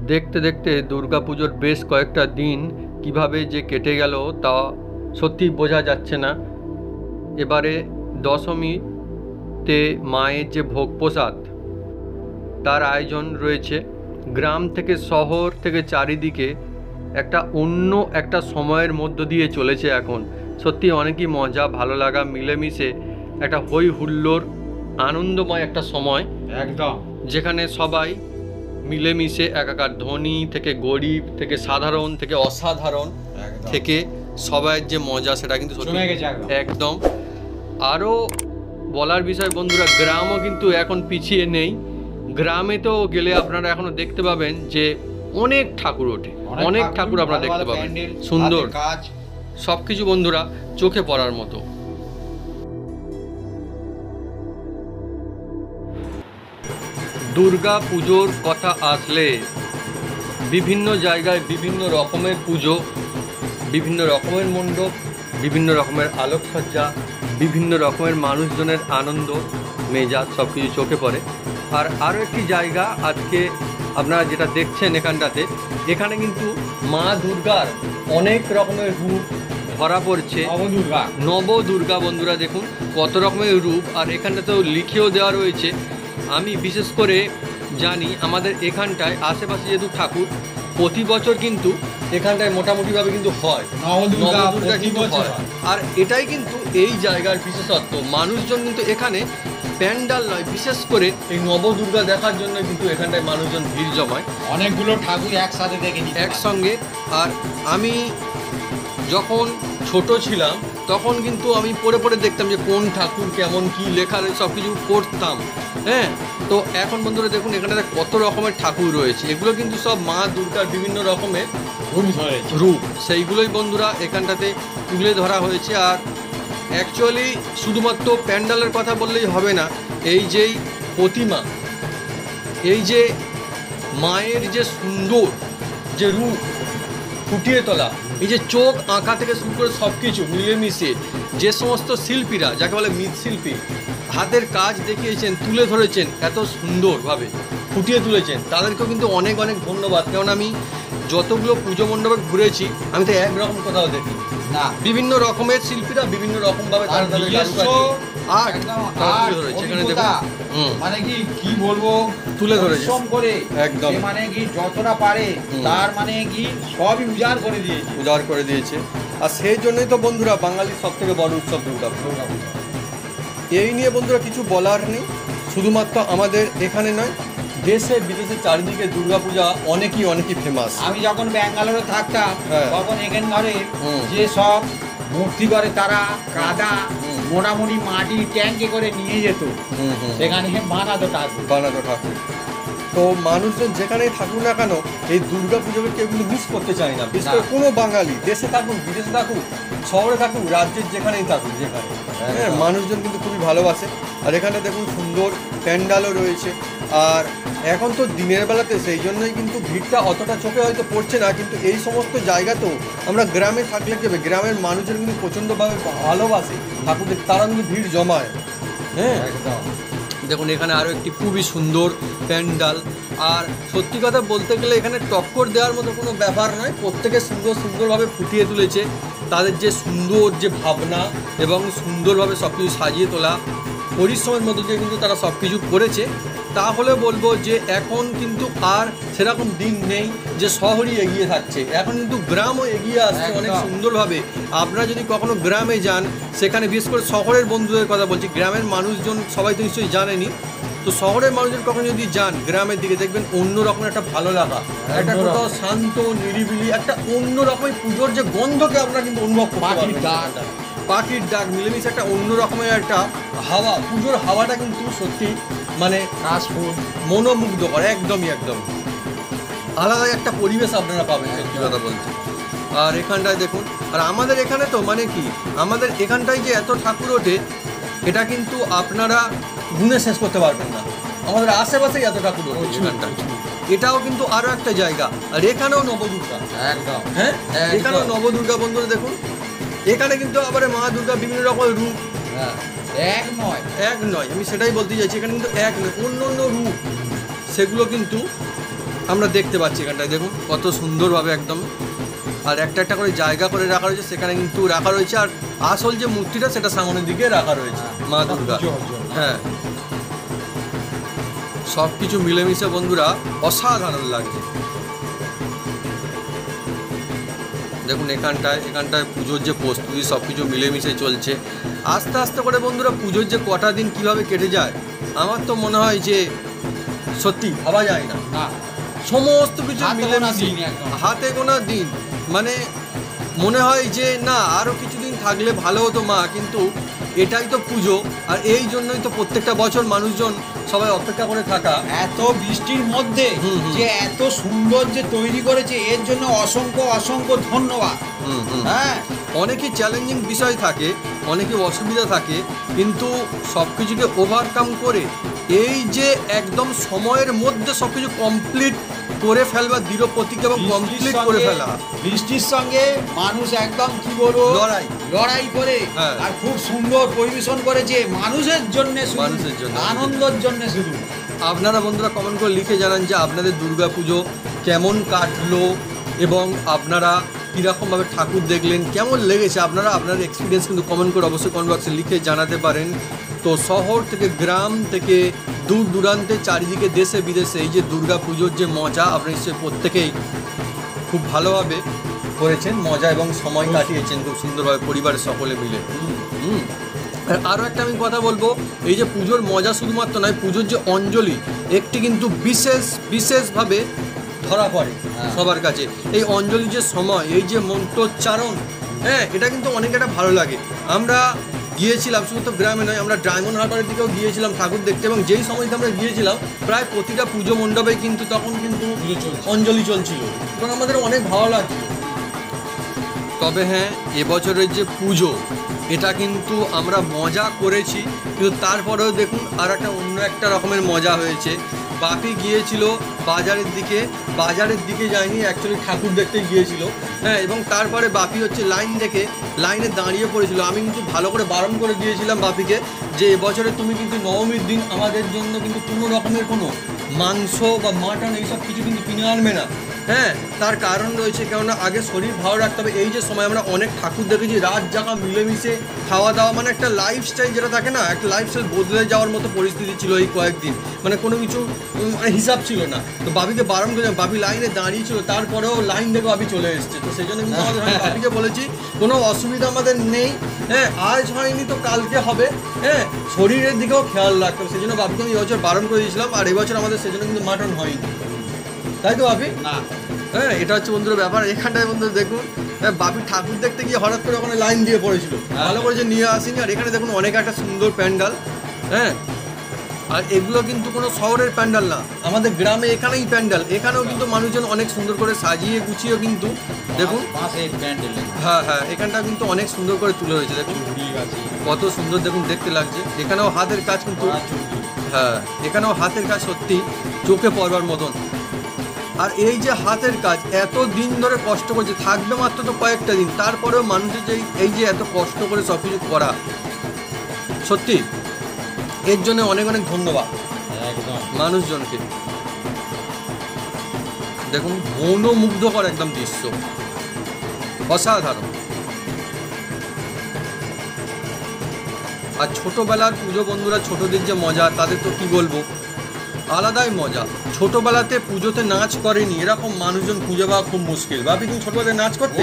দেখতে দেখতে দুর্গাপুজোর বেশ কয়েকটা দিন কিভাবে যে কেটে গেল তা সত্যি বোঝা যাচ্ছে না। এবারে দশমীতে মায়ের যে ভোগ প্রসাদ তার আয়োজন রয়েছে। গ্রাম থেকে শহর থেকে চারিদিকে একটা অন্য একটা সময়ের মধ্য দিয়ে চলেছে এখন। সত্যি অনেকই মজা, ভালো লাগা, মিলেমিশে একটা হই হুল্লোড় আনন্দময় একটা সময় একদম, যেখানে সবাই মিলেমিশে একাকার, ধনী থেকে গরিব থেকে সাধারণ থেকে অসাধারণ থেকে সবাইয়ের যে মজা সেটা কিন্তু একদম। আরও বলার বিষয় বন্ধুরা, গ্রামও কিন্তু এখন পিছিয়ে নেই। গ্রামে তো গেলে আপনারা এখনো দেখতে পাবেন যে অনেক ঠাকুর ওঠে, অনেক ঠাকুর আপনারা দেখতে পাবেন, সুন্দর কাজ সব কিছু বন্ধুরা চোখে পড়ার মতো। দুর্গা পুজোর কথা আসলে বিভিন্ন জায়গায় বিভিন্ন রকমের পুজো, বিভিন্ন রকমের মণ্ডপ, বিভিন্ন রকমের আলোকসজ্জা, বিভিন্ন রকমের মানুষজনের আনন্দ মেজাজ সব কিছু চোখে পড়ে। আর আরও একটি জায়গা আজকে আপনারা যেটা দেখছেন এখানটাতে, এখানে কিন্তু মা দুর্গার অনেক রকমের রূপ ধরা পড়ছে। নবদুর্গা বন্ধুরা দেখুন কত রকমের রূপ, আর এখানটাতেও লিখেও দেওয়া রয়েছে। আমি বিশেষ করে জানি আমাদের এখানটায় আশেপাশে যেহেতু ঠাকুর প্রতি বছর কিন্তু এখানটায় মোটামুটিভাবে কিন্তু হয়, নবদুর্গা কিন্তু হয়। আর এটাই কিন্তু এই জায়গার বিশেষত্ব। মানুষজন কিন্তু এখানে প্যান্ডাল নয়, বিশেষ করে এই নবদুর্গা দেখার জন্য কিন্তু এখানটায় মানুষজন ভিড় জমায়, অনেকগুলো ঠাকুর একসাথে দেখে একসঙ্গে। আর আমি যখন ছোট ছিলাম তখন কিন্তু আমি পড়ে পড়ে দেখতাম যে কোন ঠাকুর কেমন কি লেখা রয়েছে, সব কিছু পড়তাম। হ্যাঁ, তো এখন বন্ধুরা দেখুন এখানে কত রকমের ঠাকুর রয়েছে। এগুলো কিন্তু সব মা দুর্গার বিভিন্ন রকমের রূপ, সেইগুলোই বন্ধুরা এখানটাতে তুলে ধরা হয়েছে। আর অ্যাকচুয়ালি শুধুমাত্র প্যান্ডালের কথা বললেই হবে না, এই যেই প্রতিমা, এই যে মায়ের যে সুন্দর যে রূপ ফুটিয়ে তোলা, এই যে চোখ আঁকা থেকে শুরু করে সব কিছু মিলেমিশে যে সমস্ত শিল্পীরা, যাকে বলে মৃৎশিল্পী, হাতের কাজ দেখিয়েছেন, তুলে ধরেছেন, এত সুন্দরভাবে ফুটিয়ে তুলেছেন, তাদেরকেও কিন্তু অনেক অনেক ধন্যবাদ। কারণ আমি যতগুলো পুজো মণ্ডপে ঘুরেছি আমি তো একরকম কোথাও দেখি না, বিভিন্ন রকমের শিল্পীরা বিভিন্ন রকমভাবে মানে কি বলবো তুলে ধরেছে একদম, মানে কি যতটা পারে তার মানে কি সবই উজাড় করে দিয়েছে। আর সেই জন্যই তো বন্ধুরা বাঙালির সব থেকে বড় উৎসব দুর্গাপূজা। এই নিয়ে বন্ধুরা কিছু বলার নেই, শুধুমাত্র আমাদের এখানে নয়, দেশে বিদেশে চারিদিকে দুর্গাপূজা অনেকই ফেমাস। আমি যখন ব্যাঙ্গালোরে থাকতাম তখন এখানকারে যে সব মূর্তি করে তারা কাদা মোটামুটি মাটি ট্যাঙ্কে করে নিয়ে যেত, সেখানে বানাতো ঠাকুর। তো মানুষজন যেখানেই থাকুক না কেন এই দুর্গা পুজোকে কেউ কিন্তু মিস করতে চায় না। বিশেষ করে কোনো বাঙালি দেশে থাকুক, বিদেশে থাকুক, শহরে থাকুক, রাজ্যের যেখানেই থাকুক, হ্যাঁ, মানুষজন কিন্তু খুবই ভালোবাসে। আর এখানে দেখুন সুন্দর প্যান্ডালও রয়েছে। আর এখন তো দিনের বেলাতে, সেই জন্যই কিন্তু ভিড়টা অতটা চোখে হয়তো পড়ছে না, কিন্তু এই সমস্ত জায়গাতেও আমরা গ্রামে থাকলে কি হবে, গ্রামের মানুষজন কিন্তু প্রচণ্ডভাবে ভালোবাসে ঠাকুরদের, তারা কিন্তু ভিড় জমায়। হ্যাঁ, একদম। দেখুন এখানে আরও একটি খুবই সুন্দর প্যান্ডাল। আর সত্যি কথা বলতে গেলে এখানে টক্কর দেওয়ার মতো কোনো ব্যাপার নয়, প্রত্যেকে সুন্দরভাবে ফুটিয়ে তুলেছে তাদের যে সুন্দর যে ভাবনা এবং সুন্দরভাবে সব কিছু সাজিয়ে তোলা, পরিশ্রমের মধ্যে দিয়ে কিন্তু তারা সব কিছু করেছে। তাহলে বলবো যে এখন কিন্তু আর সেরকম দিন নেই যে শহরই এগিয়ে থাকছে, এখন কিন্তু গ্রামও এগিয়ে আসছে অনেক সুন্দরভাবে। আপনারা যদি কখনো গ্রামে যান, সেখানে বিশেষ করে শহরের বন্ধুদের কথা বলছি, গ্রামের মানুষজন সবাই তো নিশ্চয়ই জানেনি, তো শহরের মানুষজন কখনো যদি যান গ্রামের দিকে, দেখবেন অন্য রকমের একটা ভালো লাগা, একটা কোথাও শান্ত নিরিবিলি একটা অন্য রকমের পুজোর যে গন্ধকে আপনারা কিন্তু অনুভব করতে পারবেন। পাখির ডাক মিলেমিশে একটা অন্য রকমের একটা হাওয়া, পুজোর হাওয়াটা কিন্তু সত্যি মানে মনোমুগ্ধ করে, একদমই আলাদা একটা পরিবেশ আপনারা পাবেন সত্যি কথা বলতে। আর এখানটায় দেখুন, আর আমাদের এখানে তো মানে কি, আমাদের এখানটায় যে এত ঠাকুর ওঠে এটা কিন্তু আপনারা গুণে শেষ করতে পারবেন না। আমাদের আশেপাশেই এত ঠাকুর ওঠে এখানটায়, এটাও কিন্তু আরও একটা জায়গা। আর এখানেও নবদুর্গা, একদম, হ্যাঁ, এখানেও নবদুর্গা বন্ধুরা দেখুন, এখানে কিন্তু আবার মা দুর্গা বিভিন্ন রকমের রূপ, এক নয়, আমি সেটাই বলতে চাইছি, এখানে কিন্তু এক নয়, অন্য রূপ, সেগুলো কিন্তু আমরা দেখতে পাচ্ছি এখানটায়, দেখুন কত সুন্দরভাবে একদম, আর একটা একটা করে জায়গা করে রাখা রয়েছে, সেখানে কিন্তু রাখা রয়েছে। আর আসল যে মূর্তিটা সেটা সামনের দিকে রাখা রয়েছে, মা দুর্গা। হ্যাঁ, সব কিছু মিলেমিশে বন্ধুরা অসাধারণ লাগছে। দেখুন এখানটায় পুজোর যে প্রস্তুতি সব কিছু মিলেমিশে চলছে। আস্তে আস্তে করে বন্ধুরা পুজোর যে কটা দিন কিভাবে কেটে যায় আমার তো মনে হয় যে সত্যি ভাবা যায় না। সমস্ত কিছু মিলেমিশে হাতে গোনা দিন, মানে মনে হয় যে না আরও কিছুদিন থাকলে ভালো হতো মা, কিন্তু এটাই তো পুজো, আর এই জন্যই তো প্রত্যেকটা বছর মানুষজন সবাই অপেক্ষা করে থাকা। এত বৃষ্টির মধ্যে যে এত সুন্দর যে তৈরি করেছে, এর জন্য অসংখ্য অসংখ্য ধন্যবাদ। হ্যাঁ, অনেকই চ্যালেঞ্জিং বিষয় থাকে, অনেকই অসুবিধা থাকে, কিন্তু সব কিছুকে ওভারকাম করে এই যে একদম সময়ের মধ্যে সব কিছু কমপ্লিট করে ফেলবা, দৃঢ় প্রতীক এবং কমপ্লিট করে ফেলা। বৃষ্টির সঙ্গে মানুষ একদম কি বলবো লড়াই করে আর খুব সুন্দর পরিবেশন করেছে মানুষের জন্য, আনন্দের জন্য শুধু। আপনারা বন্ধুরা কমেন্ট করে লিখে জানান যে আপনাদের দুর্গাপুজো কেমন কাটলো এবং আপনারা কীরকমভাবে ঠাকুর দেখলেন, কেমন লেগেছে আপনারা আপনাদের এক্সপিরিয়েন্স কিন্তু কমেন্ট করে অবশ্যই কমেন্ট বক্সে লিখে জানাতে পারেন। তো শহর থেকে গ্রাম থেকে দূর দূরান্তে চারিদিকে দেশে বিদেশে এই যে দুর্গাপুজোর যে মজা আপনারা নিশ্চয়ই প্রত্যেকেই খুব ভালোভাবে করেছেন, মজা এবং সময় কাটিয়েছেন খুব সুন্দরভাবে পরিবারের সকলে মিলে। আরও একটা আমি কথা বলবো, এই যে পুজোর মজা শুধুমাত্র নয়, পুজোর যে অঞ্জলি একটি কিন্তু বিশেষভাবে ধরা পড়ে সবার কাছে। এই অঞ্জলির যে সময়, এই যে মন্ত্রোচ্চারণ, হ্যাঁ এটা কিন্তু অনেক একটা ভালো লাগে। আমরা গিয়েছিলাম শুধু তো গ্রামে নয়, আমরা ডায়মন্ড হারবারের দিকেও গিয়েছিলাম ঠাকুর দেখতে, এবং যেই সময়তে আমরা গিয়েছিলাম প্রায় প্রতিটা পুজো মণ্ডপে কিন্তু তখন কিন্তু অঞ্জলি চলছিল এবং আমাদের অনেক ভালো লাগছিল। তবে হ্যাঁ, এবছরের যে পুজো এটা কিন্তু আমরা মজা করেছি, কিন্তু তারপরেও দেখুন আর একটা অন্য একটা রকমের মজা হয়েছে। বাপি গিয়েছিল বাজারের দিকে যায়নি, অ্যাকচুয়ালি ঠাকুর দেখতে গিয়েছিল। হ্যাঁ, এবং তারপরে বাপি হচ্ছে লাইনে দাঁড়িয়ে পড়েছিল। আমি কিন্তু ভালো করে বারণ করে দিয়েছিলাম বাপিকে যে এবছরে তুমি কিন্তু নবমীর দিন আমাদের জন্য কিন্তু কোনো রকমের কোনো মাংস বা মাটন এইসব কিছু কিন্তু কিনে আনবে না। হ্যাঁ, তার কারণ রয়েছে, কেননা আগে শরীর ভালো রাখতে হবে। এই যে সময় আমরা অনেক ঠাকুর দেখেছি রাত জাগা মিলেমিশে খাওয়া দাওয়া, মানে একটা লাইফস্টাইল যেটা থাকে না, একটা লাইফস্টাইল বদলে যাওয়ার মতো পরিস্থিতি ছিল এই কয়েকদিন, মানে কোনো কিছু হিসাব ছিল না। তো বাপিকে বারণ করে, বাপি লাইনে দাঁড়িয়েছিল, তারপরেও লাইন দেখে বাপি চলে এসছে। তো সেই জন্য কিন্তু আমাদের বাপিকে বলেছি কোনো অসুবিধা আমাদের নেই, হ্যাঁ আজ হয়নি তো কালকে হবে, হ্যাঁ শরীরের দিকেও খেয়াল রাখতে হবে। সেই জন্য বাপিকে আমি এবছর বারণ করে দিয়েছিলাম, আর এবছর আমাদের সেই জন্য কিন্তু মাটন হয়নি, তাই তো বাপি? না, হ্যাঁ এটা হচ্ছে বন্ধুরা ব্যাপার। এখানটায় বন্ধুরা দেখুন বাপি ঠাকুর দেখতে গিয়ে হঠাৎ করে ওখানে লাইন দিয়ে পড়েছিল, ভালো করে যে নিয়ে আসিনি। আর এখানে দেখুন অনেক একটা সুন্দর প্যান্ডাল, হ্যাঁ আর এগুলো কিন্তু কোনো শহরের প্যান্ডাল না, আমাদের গ্রামে এখানেই প্যান্ডাল। এখানেও কিন্তু মানুষজন অনেক সুন্দর করে সাজিয়ে গুছিয়ে কিন্তু দেখুন, হ্যাঁ এখানটা কিন্তু অনেক সুন্দর করে তুলে রয়েছে। দেখুন কত সুন্দর দেখুন দেখতে লাগছে। এখানেও হাতের কাজ কিন্তু, হ্যাঁ এখানেও হাতের কাজ সত্যি চোখে পড়বার মতন। আর এই যে হাতের কাজ এত দিন ধরে কষ্ট করছে, থাকবে মাত্র তো কয়েকটা দিন, তারপরেও মানুষের যে এই যে এত কষ্ট করে সব কিছু করা, সত্যি এর জন্য অনেক অনেক ধন্যবাদ মানুষজনকে। দেখুন মনোমুগ্ধকর একদম দৃশ্য, অসাধারণ। আর ছোটবেলার পুজো বন্ধুরা, ছোটদের যে মজা তাদের তো কি বলবো, আলাদাই মজা। ছোটবেলাতে পুজোতে নাচ করেনি এরকম মানুষজন খুঁজে পাওয়া খুব মুশকিল। ভাবি তুমি ছোটবেলায় নাচ করতে?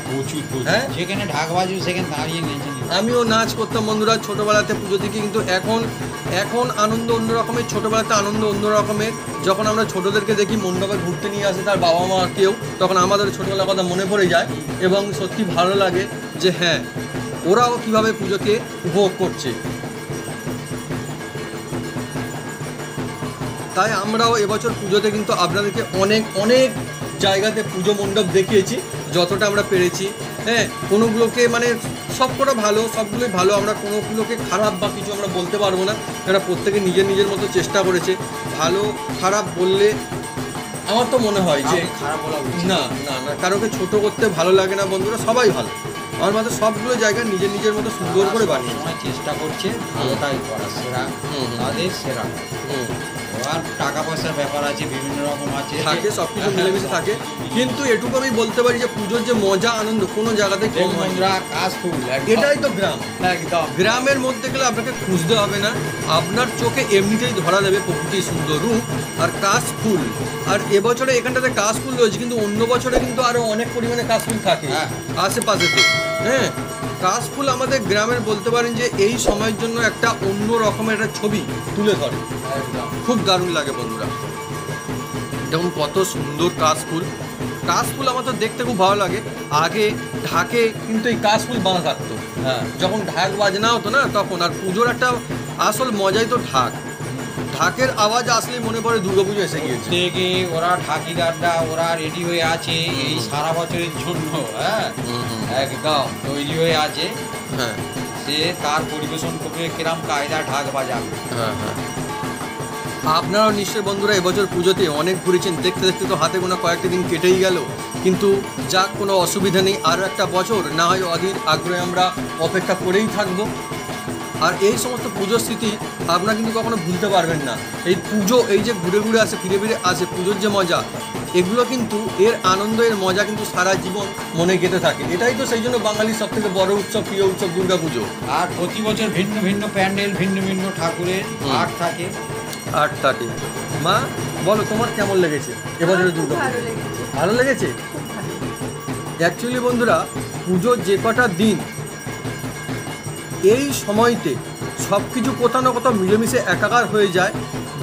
প্রচুর, হ্যাঁ যেখানে ঢাক বাজু সেখানে দাঁড়িয়ে নেচে। আমিও নাচ করতাম বন্ধুরা ছোটবেলাতে পুজো থেকে, কিন্তু এখন আনন্দ অন্য রকমের, ছোটবেলাতে আনন্দ অন্য রকমের। যখন আমরা ছোটদেরকে দেখি মণ্ডপে ঘুরতে নিয়ে আসে তার বাবা মা কেউ, তখন আমাদের ছোটবেলার কথা মনে পড়ে যায় এবং সত্যি ভালো লাগে যে হ্যাঁ ওরাও কিভাবে পুজোকে উপভোগ করছে। তাই আমরাও এবছর পুজোতে কিন্তু আপনাদেরকে অনেক জায়গাতে পুজো মণ্ডপ দেখিয়েছি যতটা আমরা পেরেছি। হ্যাঁ কোনোগুলোকে মানে সবকটা ভালো, সবগুলোই ভালো, আমরা কোনোগুলোকে খারাপ বা কিছু আমরা বলতে পারবো না। এরা প্রত্যেকে নিজের মতো চেষ্টা করেছে। ভালো খারাপ বললে আমার তো মনে হয় যে খারাপ বলা না, কারোকে ছোট করতে ভালো লাগে না বন্ধুরা, সবাই ভালো। আমার মতে সবগুলো জায়গা নিজের মতো সুন্দর করে বানিয়ে চেষ্টা করছে, ভালোটাই করা সেরা, তাদের সেরা। আর টাকা পয়সার ব্যাপার আছে, বিভিন্ন রকম আছে, থাকে সবকিছু মিলেমিশে থাকে, কিন্তু এটুকু আমি বলতে পারি যে পুজোর যে মজা আনন্দ কোনো জায়গাতে কম হয় না। কাশফুল, এটাই তো গ্রাম। একদম গ্রামের মধ্যে গেলে আপনাকে খুঁজতে হবে না, আপনার চোখে এমনিতেই ধরা দেবে প্রকৃতির সুন্দর রূপ আর কাশফুল। আর এবছরে এখানটাতে কাশফুল রয়েছে, কিন্তু অন্য বছরে কিন্তু আরো অনেক পরিমাণে কাশফুল থাকে আশেপাশেতে। হ্যাঁ, কাশফুল আমাদের গ্রামের বলতে পারেন যে এই সময়ের জন্য একটা অন্য রকমের একটা ছবি তুলে ধরে, খুব দারুণ লাগে বন্ধুরা। যেমন কত সুন্দর কাশফুল, কাশফুল আমার তো দেখতে খুব ভালো লাগে। আগে ঢাকে কিন্তু এই কাশফুল বাঁধা থাকতো, যখন ঢাক বাজনা হতো না তখন। আর পুজোর একটা আসল মজাই তো ঢাক, ঢাকের আওয়াজ আসলেই মনে পড়ে দুর্গাপুজো এসে গিয়েছে। থেকে ওরা ঢাকিদাররা ওরা রেডি হয়ে আছে এই সারা বছরের জন্য, হ্যাঁ একদম তৈরি হয়ে আছে। হ্যাঁ, সে তার পরিবেশন করবে কিরম কায়দা ঢাক বাজাবে। হ্যাঁ হ্যাঁ, আপনারাও নিশ্চয়ই বন্ধুরা এবছর পুজোতে অনেক ঘুরেছেন, দেখতে দেখতে তো হাতে গোনা কয়েকটা দিন কেটেই গেল, কিন্তু যাক কোনো অসুবিধা নেই, আরও একটা বছর না হয় অধীর আগ্রহে আমরা অপেক্ষা করেই থাকবো। আর এই সমস্ত পুজোর স্মৃতি আপনারা কিন্তু কখনো ভুলতে পারবেন না। এই পুজো, এই যে ঘুরে ঘুরে আসে, ফিরে ফিরে আসে, পুজোর যে মজা, এগুলো কিন্তু এর আনন্দ, এর মজা কিন্তু সারা জীবন মনে গেঁথে থাকে। এটাই তো সেই জন্য বাঙালির সব থেকে বড় উৎসব, প্রিয় উৎসব দুর্গা পুজো। আর প্রতি বছর ভিন্ন ভিন্ন প্যান্ডেল, ভিন্ন ভিন্ন ঠাকুরের আর্ট থাকে। আর্ট থাকে। মা বলো তোমার কেমন লেগেছে এবছরের দুর্গা পুজো? ভালো লেগেছে। অ্যাকচুয়ালি বন্ধুরা, পুজোর যে কটা দিন এই সময়তে সব কিছু কোথাও না কোথাও মিলেমিশে একাকার হয়ে যায়।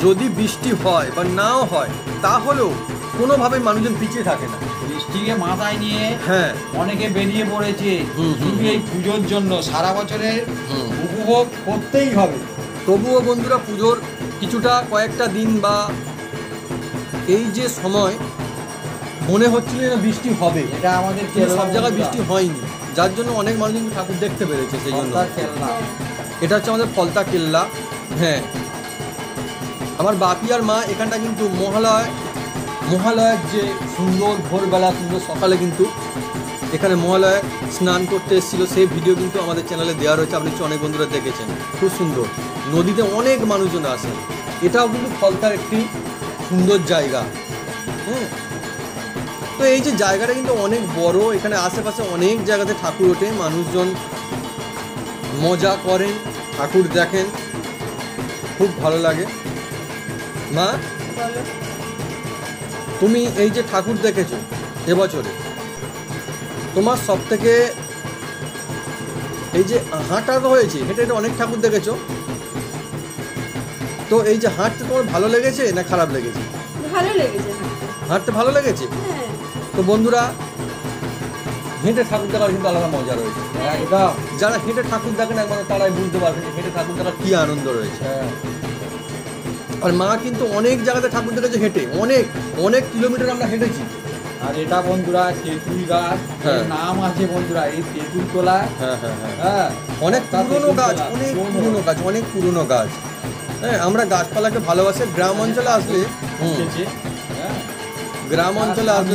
যদি বৃষ্টি হয় বা নাও হয়, তাহলেও কোনোভাবেই মানুষজন পিছিয়ে থাকে না। বৃষ্টিকে মাথায় নিয়ে হ্যাঁ, অনেকে বেরিয়ে পড়েছে শুধু এই পুজোর জন্য। সারা বছরের উপভোগ করতেই হবে। তবুও বন্ধুরা, পুজোর কিছুটা কয়েকটা দিন বা এই যে সময় মনে হচ্ছিল না বৃষ্টি হবে, এটা আমাদের সব জায়গায় বৃষ্টি হয়নি, যার জন্য অনেক মানুষ কিন্তু ঠাকুর দেখতে পেরেছে। সেই জন্য এটা হচ্ছে আমাদের ফলতা কেল্লা। হ্যাঁ, আমার বাপি আর মা এখানটা কিন্তু মহালয়ের যে সুন্দর ভোরবেলা, সুন্দর সকালে কিন্তু এখানে মহালয়ে স্নান করতে এসেছিল, সেই ভিডিও কিন্তু আমাদের চ্যানেলে দেওয়া রয়েছে, আপনি অনেক বন্ধুরা দেখেছেন। খুব সুন্দর, নদীতে অনেক মানুষজন আসেন। এটাও কিন্তু ফলতার একটি সুন্দর জায়গা। হ্যাঁ, তো এই যে জায়গাটা কিন্তু অনেক বড়, এখানে আশেপাশে অনেক জায়গাতে ঠাকুর ওঠে, মানুষজন মজা করেন, ঠাকুর দেখেন, খুব ভালো লাগে। মা, তুমি এই যে ঠাকুর দেখেছো এবছরে, তোমার সব থেকে এই যে হাঁটা হয়েছে, হেঁটে হেঁটে অনেক ঠাকুর দেখেছো, তো এই যে হাঁটতে তোমার ভালো লেগেছে না খারাপ লেগেছে? ভালো লেগেছে, হাঁটতে ভালো লেগেছে। তো বন্ধুরা, হেঁটে ঠাকুর দেখার কিন্তু আলাদা মজা রয়েছে। একদম, যারা হেঁটে ঠাকুর দেখেন একবার তারাই বুঝতে পারবেন হেঁটে ঠাকুর দেখার কি আনন্দ রয়েছে। আর মা কিন্তু অনেক জায়গাতে ঠাকুর দেখেছে হেঁটে, অনেক অনেক কিলোমিটার আমরা হেঁটেছি। আর এটা বন্ধুরা তেঁতুল গাছ, নাম আছে বন্ধুরা এই তেঁতুল তোলা। হ্যাঁ, অনেক পুরনো গাছ, অনেক পুরনো গাছ, অনেক পুরনো গাছ। হ্যাঁ, আমরা গাছপালাকে ভালোবাসি। গ্রাম অঞ্চলে আসলে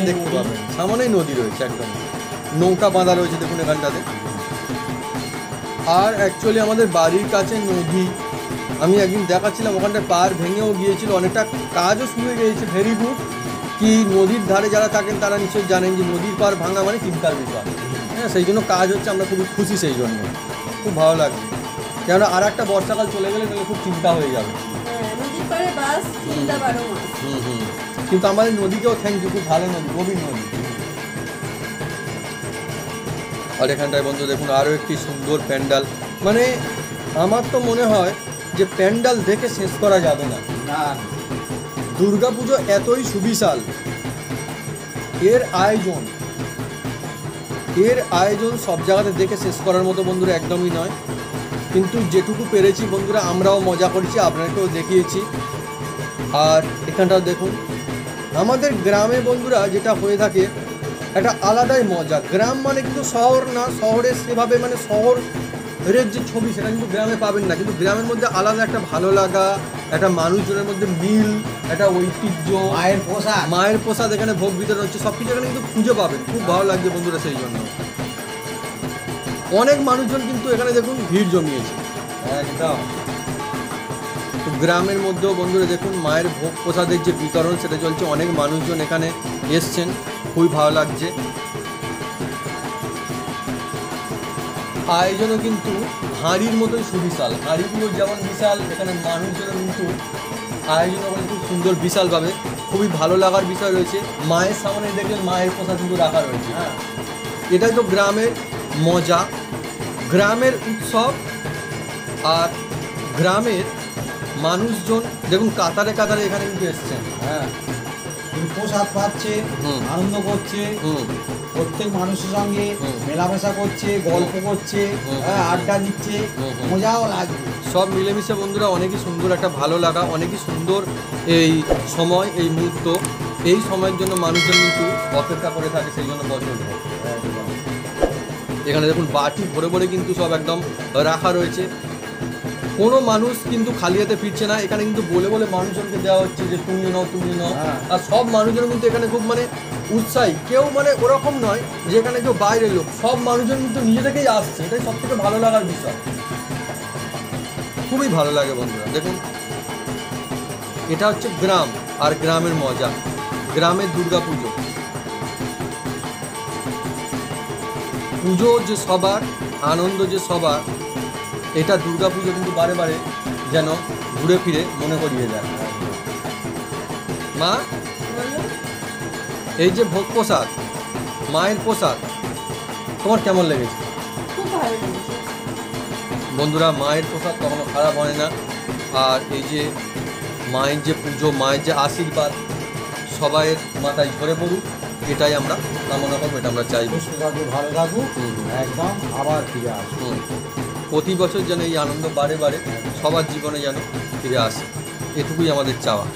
দেখতে পাবেন সামনেই নদী রয়েছে, একদম নৌকা বাঁধা রয়েছে, দেখুন এখানটাতে। আর অ্যাকচুয়ালি আমাদের বাড়ির কাছে নদী, আমি একদিন দেখাচ্ছিলাম, ওখানটায় পার ভেঙেও গিয়েছিল, অনেকটা কাজও শুরু হয়ে গিয়েছে। Very good. কি নদীর ধারে যারা থাকেন তারা নিশ্চয়ই জানেন যে নদীর পার ভাঙা মানে চিন্তার বিষয়। হ্যাঁ, সেই জন্য কাজ হচ্ছে, আমরা খুবই খুশি, সেই জন্য খুব ভালো লাগছে। কেননা আর একটা বর্ষাকাল চলে গেলে খুব চিন্তা হয়ে যাবে। কিন্তু আমাদের নদীকেও থ্যাংক ইউ, খুব ভালো নদী, গভীর নদী। আর এখানটায় বন্ধু দেখুন আরও একটি সুন্দর প্যান্ডাল, মানে আমার তো মনে হয় যে প্যান্ডাল দেখে শেষ করা যাবে না। দুর্গাপুজো এতই সুবিশাল, এর আয়োজন সব জায়গাতে দেখে শেষ করার মতো বন্ধুরা একদমই নয়। কিন্তু যেটুকু পেরেছি বন্ধুরা আমরাও মজা করেছি, আপনাকেও দেখিয়েছি। আর এখানটাও দেখুন আমাদের গ্রামে বন্ধুরা যেটা হয়ে থাকে, একটা আলাদাই মজা। গ্রাম মানে কিন্তু শহর না, শহরে সেভাবে মানে শহরের যে ছবি সেটা কিন্তু গ্রামে পাবেন না, কিন্তু গ্রামের মধ্যে আলাদা একটা ভালো লাগা, একটা মানুষজনের মধ্যে মিল, একটা ঐতিহ্য, মায়ের প্রসাদ এখানে ভোগ বিতরণ হচ্ছে, সব কিছু এখানে কিন্তু খুঁজে পাবেন। খুব ভালো লাগছে বন্ধুরা, সেই জন্য অনেক মানুষজন কিন্তু এখানে দেখুন ভিড় জমিয়েছে। একদম তো গ্রামের মধ্যেও বন্ধুরা দেখুন মায়ের ভোগ প্রসাদের যে বিতরণ সেটা চলছে, অনেক মানুষজন এখানে এসছেন, খুবই ভালো লাগছে। আয়োজনও কিন্তু হাঁড়ির মতোই সুবিশাল, হাঁড়িগুলো যেমন বিশাল, এখানে মানুষজনও কিন্তু আয়োজনও করে খুব সুন্দর বিশালভাবে, খুবই ভালো লাগার বিষয় রয়েছে। মায়ের সামনে দেখলেন মায়ের প্রসাদ কিন্তু রাখা রয়েছে। হ্যাঁ, এটাই তো গ্রামের মজা, গ্রামের উৎসব। আর গ্রামের মানুষজন দেখুন কাতারে কাতারে এখানে কিন্তু এসছেন। হ্যাঁ, প্রসাদ পাচ্ছে, আনন্দ করছে, প্রত্যেক মানুষের সঙ্গে মেলামেশা করছে, গল্প করছে, আড্ডা দিচ্ছে, মজাও লাগবে। সব মিলেমিশে বন্ধুরা অনেকই সুন্দর একটা ভালো লাগা, অনেকই সুন্দর এই সময়, এই মুহূর্ত, এই সময়ের জন্য মানুষজন কিন্তু অপেক্ষা করে থাকে, সেই জন্য বছর ধরে। এখানে দেখুন বাটি ভরে ভরে কিন্তু সব একদম রাখা রয়েছে, কোনো মানুষ কিন্তু খালি হাতে ফিরছে না। এখানে কিন্তু বলে বলে মানুষজনকে দেওয়া হচ্ছে যে তুমি নাও তুমি নাও। আর সব মানুষজন কিন্তু এখানে খুব মানে উৎসাহী, কেউ মানে ওরকম নয় যে এখানে কেউ বাইরের লোক, সব মানুষজন কিন্তু নিজে থেকেই আসছে, এটাই সব থেকে ভালো লাগার বিষয়, খুবই ভালো লাগে বন্ধুরা। দেখুন এটা হচ্ছে গ্রাম, আর গ্রামের মজা, গ্রামের দুর্গা পুজো। পুজো যে সবার, আনন্দ যে সবার, এটা দুর্গা পুজো কিন্তু বারে বারে যেন ঘুরে ফিরে মনে করিয়ে দেয়। মা, এই যে ভোগ প্রসাদ, মায়ের প্রসাদ, তোমার কেমন লেগেছে? খুব ভালো লেগেছে বন্ধুরা, মায়ের প্রসাদ কখনো খারাপ হয় না। আর এই যে মায়ের যে পুজো, মায়ের যে আশীর্বাদ সবাইয়ের মাথায় ঝরে পড়ুক, এটাই আমরা কামনা করবো, এটা আমরা চাইব। ভালো থাকুক, একদম আবার ফিরে আসুন। প্রতি বছর যেন এই আনন্দ বারে বারে সবার জীবনে যেন ফিরে আসে, এটুকুই আমাদের চাওয়া।